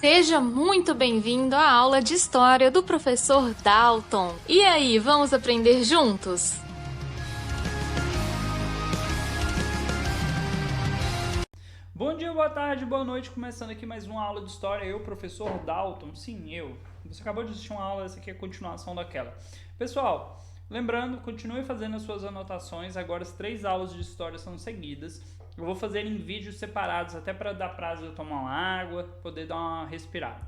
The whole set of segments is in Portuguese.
Seja muito bem-vindo à aula de História do professor Dalton. E aí, vamos aprender juntos? Bom dia, boa tarde, boa noite. Começando aqui mais uma aula de História. Eu, professor Dalton. Sim, eu. Você acabou de assistir uma aula, essa aqui é a continuação daquela. Pessoal, lembrando, continue fazendo as suas anotações. Agora as 3 aulas de História são seguidas. Eu vou fazer em vídeos separados, até para dar prazo de eu tomar uma água, poder dar uma respirada.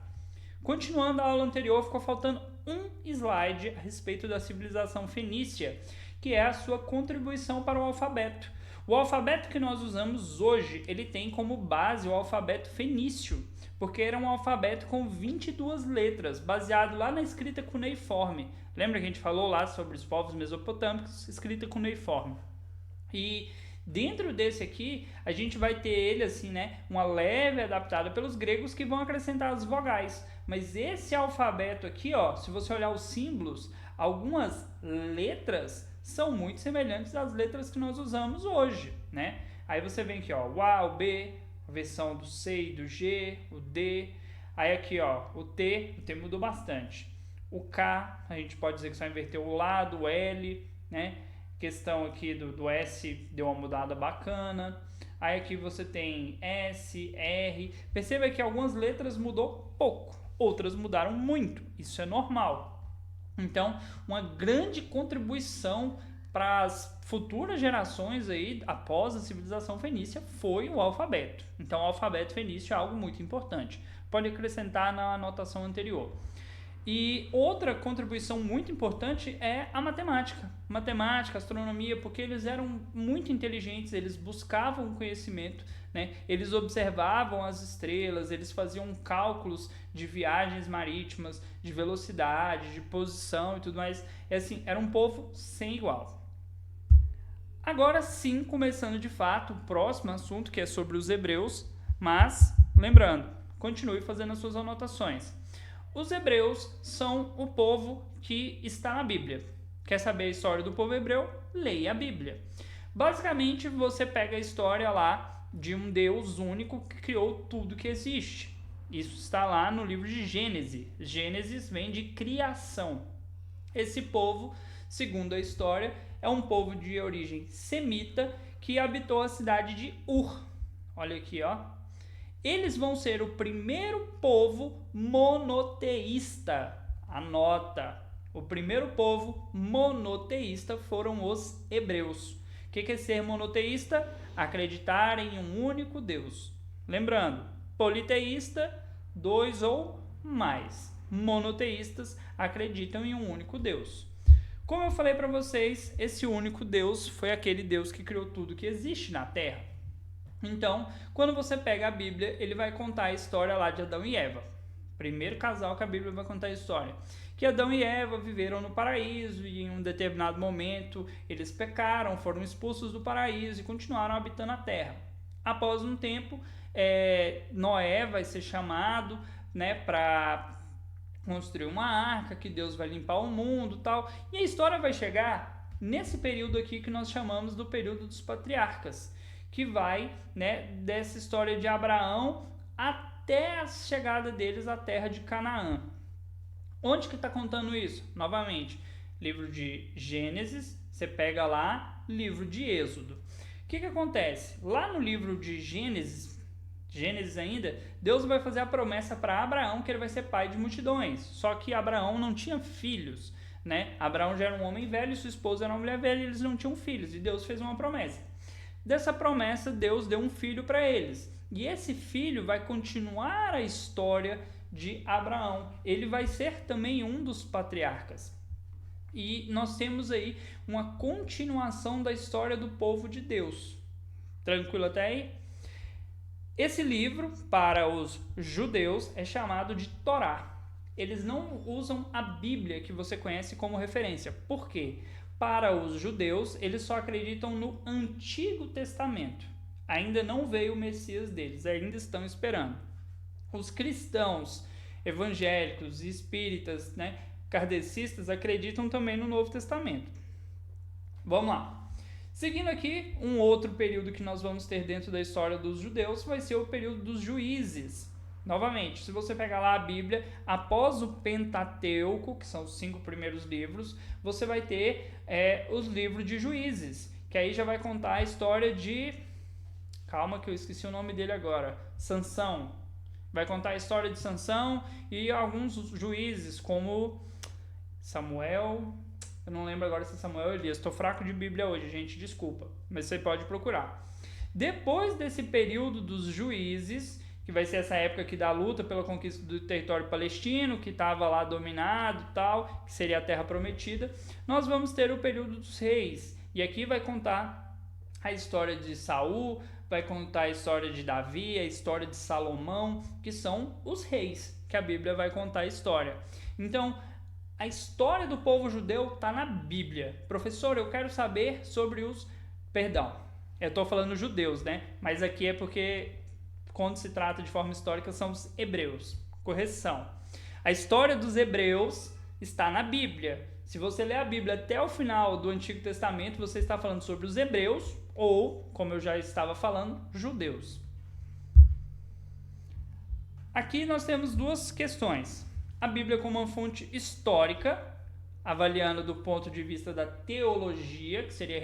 Continuando a aula anterior, ficou faltando um slide a respeito da civilização fenícia, que é a sua contribuição para o alfabeto. O alfabeto que nós usamos hoje, ele tem como base o alfabeto fenício, porque era um alfabeto com 22 letras, baseado lá na escrita cuneiforme. Lembra que a gente falou lá sobre os povos mesopotâmicos, escrita cuneiforme. E dentro desse aqui, a gente vai ter ele assim, né, uma leve adaptada pelos gregos que vão acrescentar as vogais. Mas esse alfabeto aqui, ó, se você olhar os símbolos, algumas letras são muito semelhantes às letras que nós usamos hoje, né? Aí você vem aqui, ó, o A, o B, a versão do C e do G, o D. Aí aqui, ó, o T mudou bastante. O K, a gente pode dizer que só inverteu o lado, o L, né? Questão aqui do S deu uma mudada bacana. Aí aqui você tem S, R. Perceba que algumas letras mudou pouco, outras mudaram muito. Isso é normal. Então, uma grande contribuição para as futuras gerações aí, após a civilização fenícia, foi o alfabeto. Então, o alfabeto fenício é algo muito importante. Pode acrescentar na anotação anterior. E outra contribuição muito importante é a matemática. Matemática, astronomia, porque eles eram muito inteligentes, eles buscavam conhecimento, né? Eles observavam as estrelas, eles faziam cálculos de viagens marítimas, de velocidade, de posição e tudo mais. É assim, era um povo sem igual. Agora sim, começando de fato o próximo assunto, que é sobre os hebreus, mas lembrando, continue fazendo as suas anotações. Os hebreus são o povo que está na Bíblia. Quer saber a história do povo hebreu? Leia a Bíblia. Basicamente, você pega a história lá de um Deus único que criou tudo que existe. Isso está lá no livro de Gênesis. Gênesis vem de criação. Esse povo, segundo a história, é um povo de origem semita que habitou a cidade de Ur. Olha aqui, ó. Eles vão ser o primeiro povo monoteísta. Anota. O primeiro povo monoteísta foram os hebreus. O que é ser monoteísta? Acreditar em um único Deus. Lembrando, politeísta, 2 ou mais. Monoteístas acreditam em um único Deus. Como eu falei para vocês, esse único Deus foi aquele Deus que criou tudo que existe na Terra. Então, quando você pega a Bíblia, ele vai contar a história lá de Adão e Eva. Primeiro casal que a Bíblia vai contar a história. Que Adão e Eva viveram no paraíso e em um determinado momento eles pecaram, foram expulsos do paraíso e continuaram habitando a terra. Após um tempo, Noé vai ser chamado, né, para construir uma arca, que Deus vai limpar o mundo e tal. E a história vai chegar nesse período aqui que nós chamamos do período dos patriarcas, que vai, né, dessa história de Abraão até a chegada deles à terra de Canaã. Onde que está contando isso? Novamente, livro de Gênesis, você pega lá, livro de Êxodo. O que acontece? Lá no livro de Gênesis ainda, Deus vai fazer a promessa para Abraão que ele vai ser pai de multidões. Só que Abraão não tinha filhos, né? Abraão já era um homem velho, sua esposa era uma mulher velha e eles não tinham filhos. E Deus fez uma promessa. Dessa promessa, Deus deu um filho para eles. E esse filho vai continuar a história de Abraão. Ele vai ser também um dos patriarcas. E nós temos aí uma continuação da história do povo de Deus. Tranquilo até aí? Esse livro, para os judeus, é chamado de Torá. Eles não usam a Bíblia que você conhece como referência. Por quê? Para os judeus, eles só acreditam no Antigo Testamento. Ainda não veio o Messias deles, ainda estão esperando. Os cristãos evangélicos, espíritas, né, kardecistas acreditam também no Novo Testamento. Vamos lá. Seguindo aqui, um outro período que nós vamos ter dentro da história dos judeus vai ser o período dos juízes. Novamente, se você pegar lá a Bíblia, após o Pentateuco, que são os 5 primeiros livros, você vai ter os livros de Juízes, que aí já vai contar a história de... Calma que eu esqueci o nome dele agora. Sansão. Vai contar a história de Sansão e alguns juízes, como Samuel... Eu não lembro agora se é Samuel ou Elias. Estou fraco de Bíblia hoje, gente, desculpa. Mas você pode procurar. Depois desse período dos juízes, que vai ser essa época aqui da luta pela conquista do território palestino, que estava lá dominado e tal, que seria a Terra Prometida, nós vamos ter o período dos reis. E aqui vai contar a história de Saul, vai contar a história de Davi, a história de Salomão, que são os reis, que a Bíblia vai contar a história. Então, a história do povo judeu está na Bíblia. Professor, eu quero saber sobre os... Perdão, eu estou falando judeus, né? Mas aqui é porque, quando se trata de forma histórica, são os hebreus. Correção. A história dos hebreus está na Bíblia. Se você ler a Bíblia até o final do Antigo Testamento, você está falando sobre os hebreus ou, como eu já estava falando, judeus. Aqui nós temos duas questões. A Bíblia como uma fonte histórica, avaliando do ponto de vista da teologia, que seria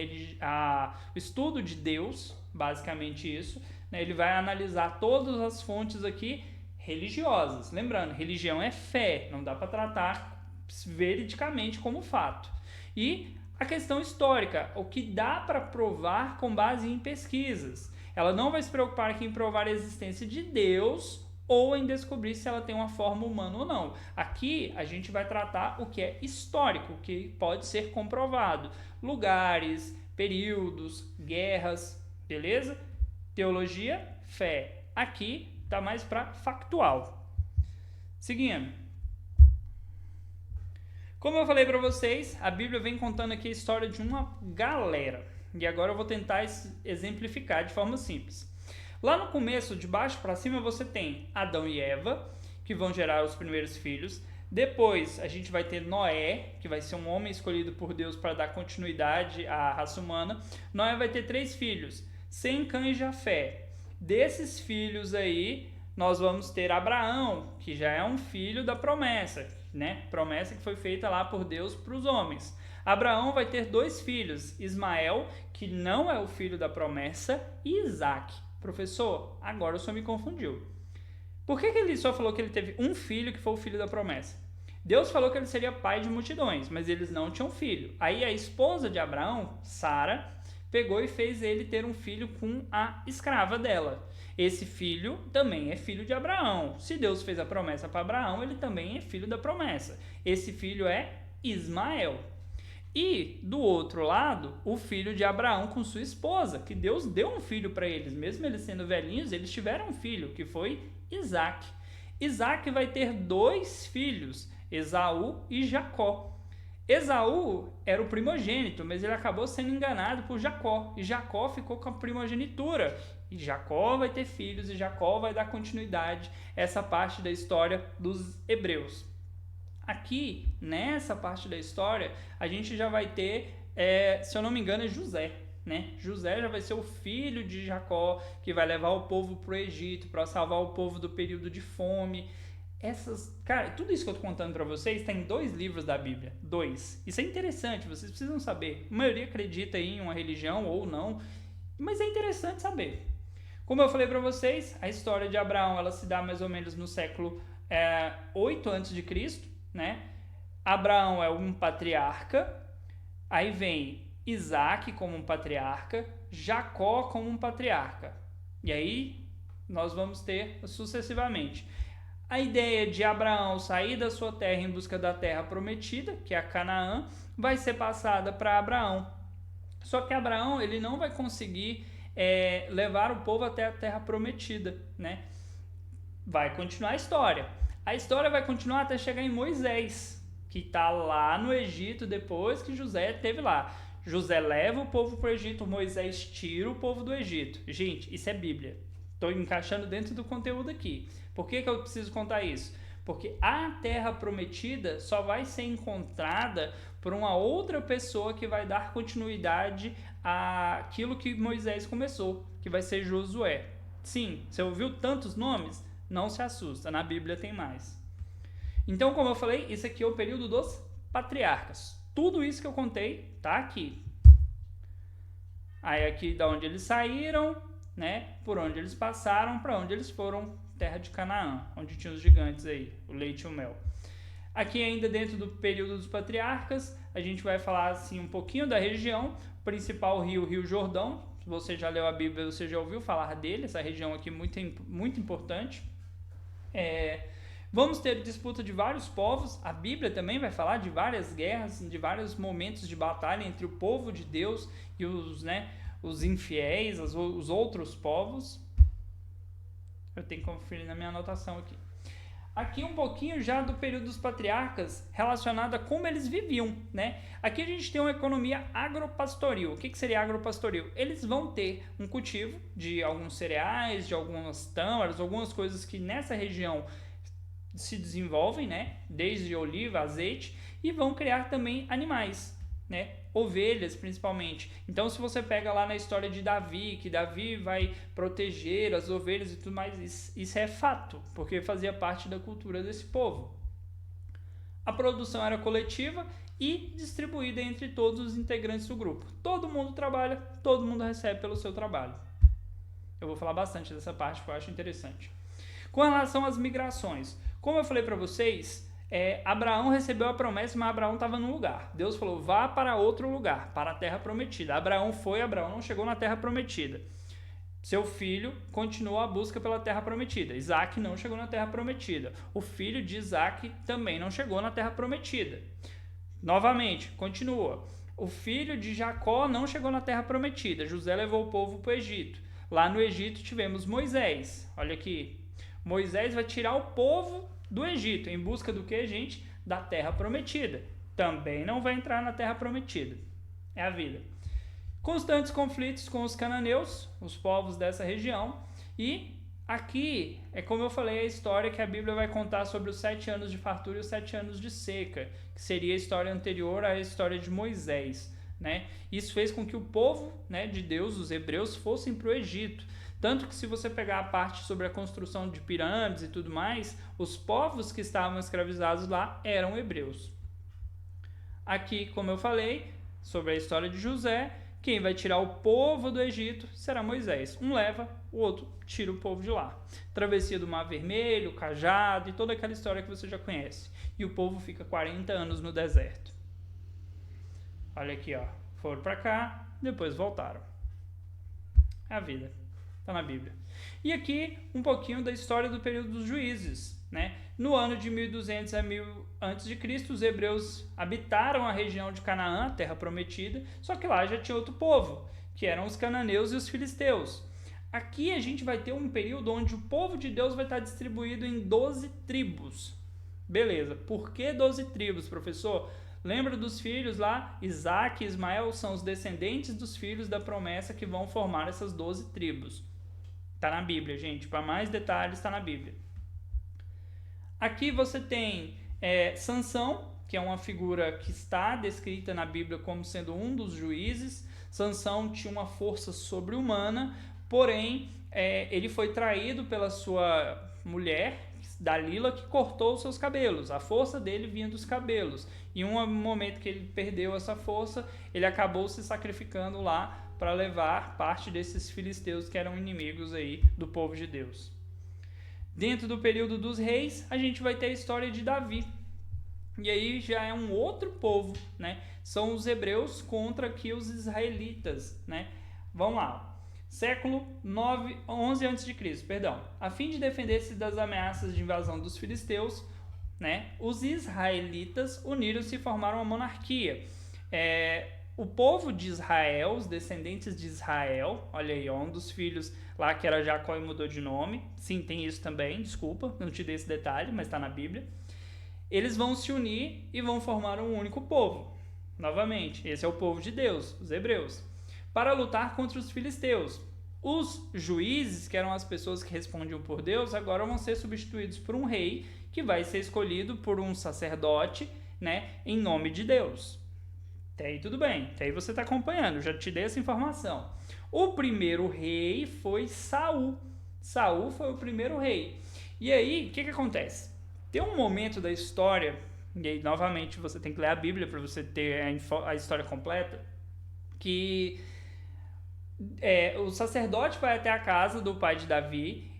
o estudo de Deus, basicamente isso. Ele vai analisar todas as fontes aqui religiosas. Lembrando, religião é fé, não dá para tratar veridicamente como fato. E a questão histórica, o que dá para provar com base em pesquisas. Ela não vai se preocupar aqui em provar a existência de Deus ou em descobrir se ela tem uma forma humana ou não. Aqui a gente vai tratar o que é histórico, o que pode ser comprovado. Lugares, períodos, guerras, beleza? Teologia, fé. Aqui tá mais para factual. Seguindo. Como eu falei para vocês, a Bíblia vem contando aqui a história de uma galera. E agora eu vou tentar exemplificar de forma simples. Lá no começo, de baixo para cima, você tem Adão e Eva, que vão gerar os primeiros filhos. Depois, a gente vai ter Noé, que vai ser um homem escolhido por Deus para dar continuidade à raça humana. Noé vai ter 3 filhos, Sem, Cã e Jafé. Desses filhos aí, nós vamos ter Abraão, que já é um filho da promessa, né? Promessa que foi feita lá por Deus para os homens. Abraão vai ter 2 filhos, Ismael, que não é o filho da promessa, e Isaac. Professor, agora o senhor me confundiu. Por que ele só falou que ele teve um filho que foi o filho da promessa? Deus falou que ele seria pai de multidões, mas eles não tinham filho. Aí a esposa de Abraão, Sara, pegou e fez ele ter um filho com a escrava dela. Esse filho também é filho de Abraão. Se Deus fez a promessa para Abraão, ele também é filho da promessa. Esse filho é Ismael. E, do outro lado, o filho de Abraão com sua esposa, que Deus deu um filho para eles. Mesmo eles sendo velhinhos, eles tiveram um filho, que foi Isaac. Isaac vai ter 2 filhos, Esaú e Jacó. Esaú era o primogênito, mas ele acabou sendo enganado por Jacó. E Jacó ficou com a primogenitura. E Jacó vai ter filhos e Jacó vai dar continuidade a essa parte da história dos hebreus. Aqui, nessa parte da história, a gente já vai ter, se eu não me engano, é José. Né? José já vai ser o filho de Jacó, que vai levar o povo para o Egito, para salvar o povo do período de fome. Cara, tudo isso que eu estou contando para vocês está em 2 livros da Bíblia. 2. Isso é interessante, vocês precisam saber. A maioria acredita em uma religião ou não, mas é interessante saber. Como eu falei para vocês, a história de Abraão ela se dá mais ou menos no século 8 a.C., né? Abraão é um patriarca, aí vem Isaac como um patriarca, Jacó como um patriarca. E aí nós vamos ter sucessivamente. A ideia de Abraão sair da sua terra em busca da terra prometida, que é a Canaã, vai ser passada para Abraão. Só que Abraão ele não vai conseguir levar o povo até a terra prometida, né? Vai continuar a história. A história vai continuar até chegar em Moisés, que está lá no Egito depois que José esteve lá. José leva o povo para o Egito, Moisés tira o povo do Egito. Gente, isso é Bíblia. Estou encaixando dentro do conteúdo aqui. Por que eu preciso contar isso? Porque a terra prometida só vai ser encontrada por uma outra pessoa que vai dar continuidade àquilo que Moisés começou, que vai ser Josué. Sim, você ouviu tantos nomes? Não se assusta, na Bíblia tem mais. Então, como eu falei, esse aqui é o período dos patriarcas. Tudo isso que eu contei tá aqui. Aí aqui da onde eles saíram, né? Por onde eles passaram, para onde eles foram, terra de Canaã, onde tinha os gigantes aí, o leite e o mel. Aqui ainda dentro do período dos patriarcas, a gente vai falar assim um pouquinho da região, o principal rio, o Rio Jordão. Se você já leu a Bíblia, você já ouviu falar dele, essa região aqui muito importante. Vamos ter disputa de vários povos, a Bíblia também vai falar de várias guerras, de vários momentos de batalha entre o povo de Deus e os infiéis, os outros povos. Eu tenho que conferir na minha anotação aqui. Aqui um pouquinho já do período dos patriarcas relacionado a como eles viviam, né? Aqui a gente tem uma economia agropastoril. O que seria agropastoril? Eles vão ter um cultivo de alguns cereais, de algumas tâmaras, algumas coisas que nessa região se desenvolvem, né? Desde oliva, azeite, e vão criar também animais, né? Ovelhas, principalmente. Então, se você pega lá na história de Davi, que Davi vai proteger as ovelhas e tudo mais, isso é fato, porque fazia parte da cultura desse povo. A produção era coletiva e distribuída entre todos os integrantes do grupo. Todo mundo trabalha, todo mundo recebe pelo seu trabalho. Eu vou falar bastante dessa parte, que eu acho interessante. Com relação às migrações, como eu falei para vocês, Abraão recebeu a promessa, mas Abraão estava num lugar. Deus falou, vá para outro lugar, para a terra prometida. Abraão não chegou na terra prometida. Seu filho continuou a busca pela terra prometida. Isaac não chegou na terra prometida. O filho de Isaac também não chegou na terra prometida. Novamente, continua. O filho de Jacó não chegou na terra prometida. José levou o povo para o Egito. Lá no Egito tivemos Moisés. Olha aqui. Moisés vai tirar o povo do Egito, em busca do que, gente? Da terra prometida. Também não vai entrar na terra prometida. É a vida. Constantes conflitos com os cananeus, os povos dessa região. E aqui, como eu falei, a história que a Bíblia vai contar sobre os 7 anos de fartura e os 7 anos de seca, que seria a história anterior à história de Moisés, né? Isso fez com que o povo, né, de Deus, os hebreus, fossem para o Egito. Tanto que se você pegar a parte sobre a construção de pirâmides e tudo mais, os povos que estavam escravizados lá eram hebreus. Aqui, como eu falei, sobre a história de José, quem vai tirar o povo do Egito será Moisés. Um leva, o outro tira o povo de lá. Travessia do Mar Vermelho, cajado e toda aquela história que você já conhece. E o povo fica 40 anos no deserto. Olha aqui, ó. Foram para cá, depois voltaram. É a vida. Está na Bíblia. E aqui um pouquinho da história do período dos juízes, né? No ano de 1200 a 1000 a.C., os hebreus habitaram a região de Canaã, terra prometida, só que lá já tinha outro povo, que eram os cananeus e os filisteus. Aqui a gente vai ter um período onde o povo de Deus vai estar distribuído em 12 tribos. Beleza, por que 12 tribos, professor? Lembra dos filhos lá? Isaac e Ismael são os descendentes dos filhos da promessa que vão formar essas 12 tribos. Está na Bíblia, gente. Para mais detalhes, está na Bíblia. Aqui você tem Sansão, que é uma figura que está descrita na Bíblia como sendo um dos juízes. Sansão tinha uma força sobre-humana, porém, ele foi traído pela sua mulher, Dalila, que cortou os seus cabelos. A força dele vinha dos cabelos. Em um momento que ele perdeu essa força, ele acabou se sacrificando lá para levar parte desses filisteus que eram inimigos aí do povo de Deus. Dentro do período dos reis, a gente vai ter a história de Davi. E aí já é um outro povo, né? São os hebreus contra aqui os israelitas, né? Vamos lá. Século 11 a.C., perdão. A fim de defender-se das ameaças de invasão dos filisteus, né, os israelitas uniram-se e formaram uma monarquia. O povo de Israel, os descendentes de Israel, olha aí, um dos filhos lá que era Jacó e mudou de nome. Sim, tem isso também, desculpa, não te dei esse detalhe, mas está na Bíblia. Eles vão se unir e vão formar um único povo. Novamente, esse é o povo de Deus, os hebreus, para lutar contra os filisteus. Os juízes, que eram as pessoas que respondiam por Deus, agora vão ser substituídos por um rei, que vai ser escolhido por um sacerdote, né, em nome de Deus. Até aí tudo bem, até aí você está acompanhando, já te dei essa informação. O primeiro rei foi Saul. Saul foi o primeiro rei. E aí, o que acontece? Tem um momento da história, e aí novamente você tem que ler a Bíblia para você ter a história completa, que o sacerdote vai até a casa do pai de Davi,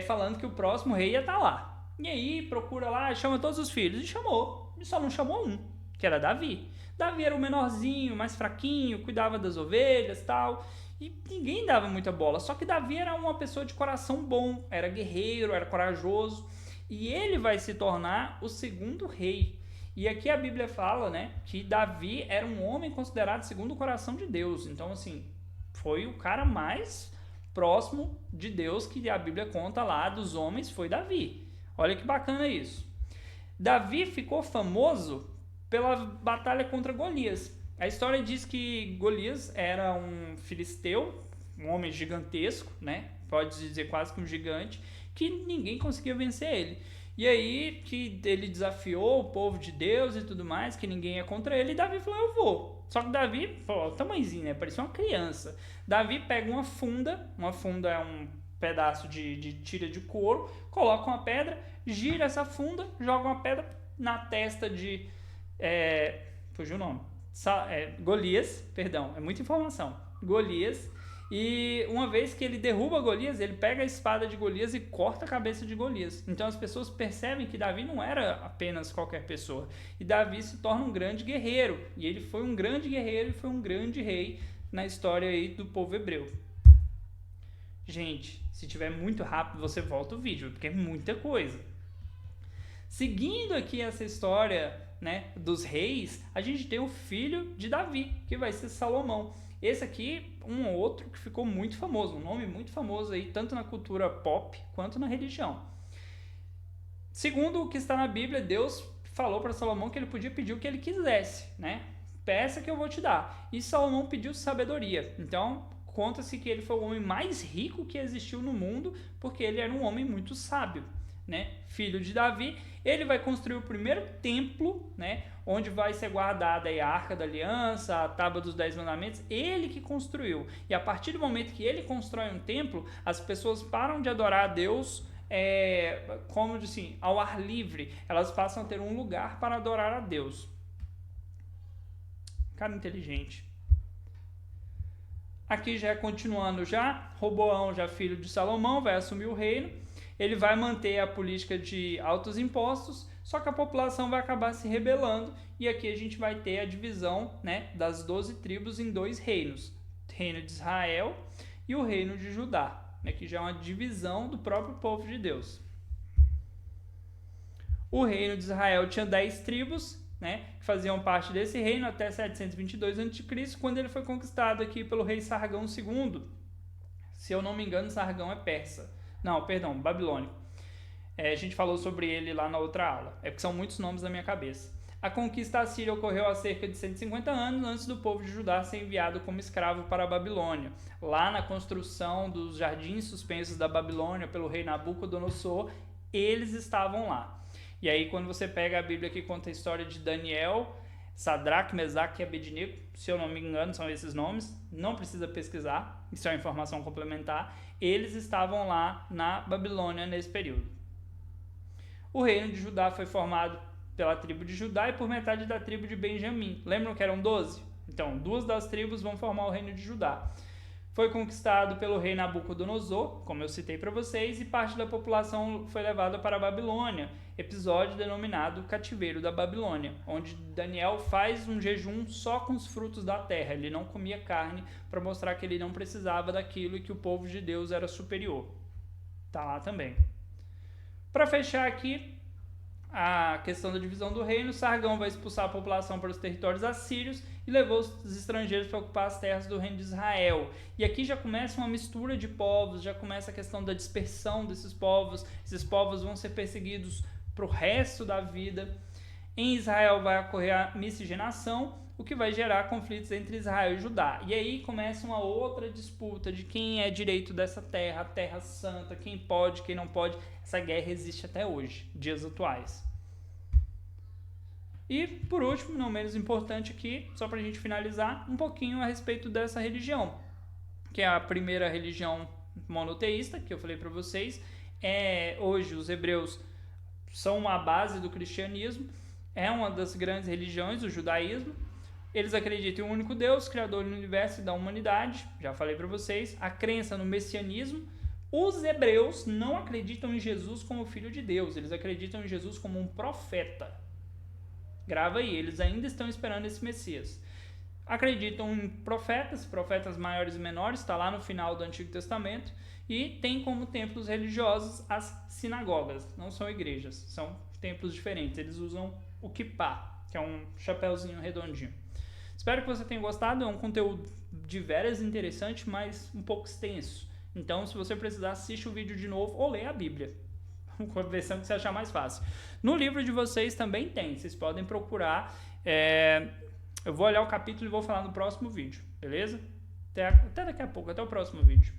falando que o próximo rei ia estar lá. E aí procura lá, chama todos os filhos, e chamou, e só não chamou um, que era Davi. Davi era o menorzinho, mais fraquinho, cuidava das ovelhas e tal, e ninguém dava muita bola. Só que Davi era uma pessoa de coração bom, era guerreiro, era corajoso, e ele vai se tornar o segundo rei. E aqui a Bíblia fala, né, que Davi era um homem considerado segundo o coração de Deus. Então, assim, foi o cara mais próximo de Deus que a Bíblia conta lá dos homens, foi Davi. Olha que bacana isso. Davi ficou famoso pela batalha contra Golias. A história diz que Golias era um filisteu, um homem gigantesco, né? Pode dizer quase que um gigante, que ninguém conseguia vencer ele. E aí que ele desafiou o povo de Deus e tudo mais, que ninguém ia contra ele, e Davi falou, eu vou. Só que Davi, pô, tamanhozinho, né? Parecia uma criança. Davi pega uma funda é um pedaço de tira de couro, coloca uma pedra, gira essa funda, joga uma pedra na testa de... fugiu o nome. Golias, perdão, é muita informação. Golias. E uma vez que ele derruba Golias, ele pega a espada de Golias e corta a cabeça de Golias. Então as pessoas percebem que Davi não era apenas qualquer pessoa. E Davi se torna um grande guerreiro. E ele foi um grande guerreiro e foi um grande rei na história aí do povo hebreu. Gente, se tiver muito rápido, você volta o vídeo, porque é muita coisa. Seguindo aqui essa história, né, dos reis, a gente tem o filho de Davi, que vai ser Salomão. Esse aqui, um outro que ficou muito famoso, um nome muito famoso aí, tanto na cultura pop quanto na religião. Segundo o que está na Bíblia, Deus falou para Salomão que ele podia pedir o que ele quisesse, né? Peça que eu vou te dar. E Salomão pediu sabedoria. Então, conta-se que ele foi o homem mais rico que existiu no mundo, porque ele era um homem muito sábio, né? Filho de Davi, ele vai construir o primeiro templo, né? Onde vai ser guardada aí a Arca da Aliança, a Tábua dos 10 Mandamentos, ele que construiu. E a partir do momento que ele constrói um templo, as pessoas param de adorar a Deus, como assim, ao ar livre. Elas passam a ter um lugar para adorar a Deus. Cara inteligente. Aqui já continuando já, Roboão, já filho de Salomão, vai assumir o reino. Ele vai manter a política de altos impostos, só que a população vai acabar se rebelando, e aqui a gente vai ter a divisão, né, das 12 tribos em dois reinos, o reino de Israel e o reino de Judá, né, que já é uma divisão do próprio povo de Deus. O reino de Israel tinha 10 tribos, né, que faziam parte desse reino até 722 a.C., quando ele foi conquistado aqui pelo rei Sargão II. Se eu não me engano, Sargão é persa. Não, perdão, babilônico. A gente falou sobre ele lá na outra aula. É porque são muitos nomes na minha cabeça. A conquista assíria ocorreu há cerca de 150 anos antes do povo de Judá ser enviado como escravo para a Babilônia. Lá na construção dos jardins suspensos da Babilônia pelo rei Nabucodonosor, eles estavam lá. E aí quando você pega a Bíblia que conta a história de Daniel, Sadraque, Mesaque e Abednego, se eu não me engano são esses nomes, não precisa pesquisar, isso é uma informação complementar, eles estavam lá na Babilônia nesse período. O reino de Judá foi formado pela tribo de Judá e por metade da tribo de Benjamim. Lembram que eram 12? Então, 2 das tribos vão formar o reino de Judá. Foi conquistado pelo rei Nabucodonosor, como eu citei para vocês, e parte da população foi levada para a Babilônia, episódio denominado Cativeiro da Babilônia, onde Daniel faz um jejum só com os frutos da terra. Ele não comia carne para mostrar que ele não precisava daquilo e que o povo de Deus era superior. Tá lá também. Para fechar aqui a questão da divisão do reino, Sargão vai expulsar a população para os territórios assírios e levou os estrangeiros para ocupar as terras do reino de Israel. E aqui já começa uma mistura de povos, já começa a questão da dispersão desses povos. Esses povos vão ser perseguidos para o resto da vida. Em Israel vai ocorrer a miscigenação, o que vai gerar conflitos entre Israel e Judá. E aí começa uma outra disputa de quem é direito dessa terra, a terra santa, quem pode, quem não pode. Essa guerra existe até hoje, dias atuais. E, por último, não menos importante aqui, só para a gente finalizar, um pouquinho a respeito dessa religião, que é a primeira religião monoteísta, que eu falei para vocês. Hoje os hebreus são uma base do cristianismo, é uma das grandes religiões, o judaísmo. Eles acreditam em um único Deus, criador do universo e da humanidade, já falei para vocês. A crença no messianismo. Os hebreus não acreditam em Jesus como filho de Deus, eles acreditam em Jesus como um profeta. Grava aí, eles ainda estão esperando esse Messias. Acreditam em profetas maiores e menores, está lá no final do Antigo Testamento, e tem como templos religiosos as sinagogas, não são igrejas, são templos diferentes. Eles usam o kippá, que é um chapéuzinho redondinho. Espero que você tenha gostado, é um conteúdo de veras interessante, mas um pouco extenso. Então, se você precisar, assiste o vídeo de novo ou leia a Bíblia, com a versão que você achar mais fácil. No livro de vocês também tem, vocês podem procurar. Eu vou olhar o capítulo e vou falar no próximo vídeo, beleza? Até daqui a pouco, até o próximo vídeo.